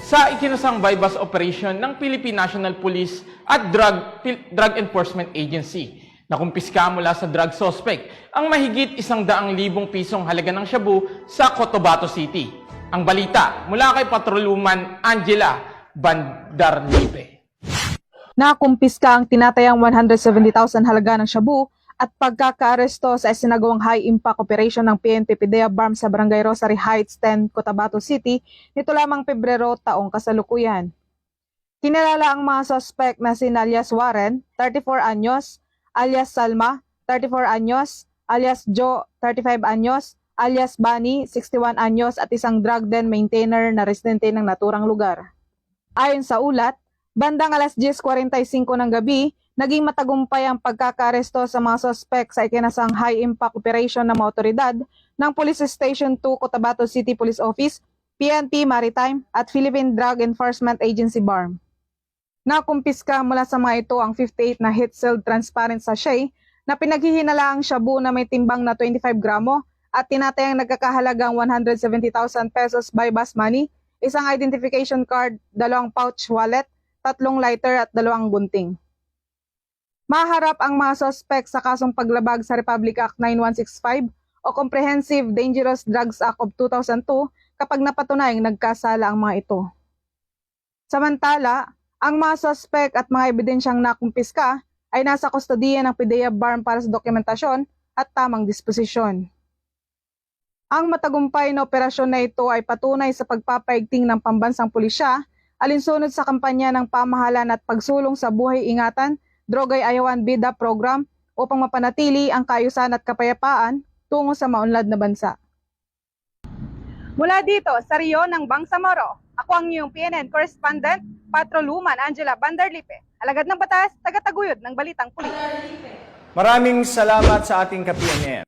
sa ikinasang bypass operation ng Philippine National Police at Drug Enforcement Agency. Nakumpiska mula sa drug suspect ang mahigit 100,000 pisong halaga ng shabu sa Cotabato City. Ang balita mula kay Patrolwoman Angela Bandarlipe. Nakumpiska ang tinatayang 170,000 halaga ng shabu at pagkakaaresto sa isinagawang high-impact operation ng PNP PDEA BARM sa Barangay Rosary Heights 10, Cotabato City nito lamang Pebrero taong kasalukuyan. Kinilala ang mga suspect na si alias Warren, 34 anyos, alias Salma, 34 anyos, alias Joe, 35 anyos, alias Bunny, 61 anyos at isang drug den maintainer na residente ng naturang lugar. Ayon sa ulat, bandang alas 10:45 ng gabi, naging matagumpay ang pagkakaaresto sa mga suspect sa ikinasang high-impact operation ng mga otoridad ng Police Station 2 Cotabato City Police Office, PNP Maritime at Philippine Drug Enforcement Agency BARM. Nakumpiska mula sa mga ito ang 58 na heat-sealed transparent sachet na pinaghihinalaang shabu na may timbang na 25 gramo at tinatayang nagkakahalagang 170,000 pesos by bus money, isang identification card, 2 pouch wallet, 3 lighter at 2 gunting. Maharap ang mga suspect sa kasong paglabag sa Republic Act 9165 o Comprehensive Dangerous Drugs Act of 2002 kapag napatunayang nagkasala ang mga ito. Samantala, ang mga suspect at mga ebidensyang nakumpiska ay nasa kustodiya ng PDEA BARM para sa dokumentasyon at tamang disposisyon. Ang matagumpay na operasyon na ito ay patunay sa pagpapaigting ng pambansang pulisya alinsunod sa kampanya ng pamahalaan at pagsulong sa buhay ingatan, Droga'y Ayawan Bida program upang mapanatili ang kaayusan at kapayapaan tungo sa maunlad na bansa. Mula dito sa Rio ng Bangsamoro, ako ang iyong PNN correspondent, Patrolwoman Angela Bandarlipe, alagad ng batas, tagataguyod ng balitang pulis. Maraming salamat sa ating ka-PNN.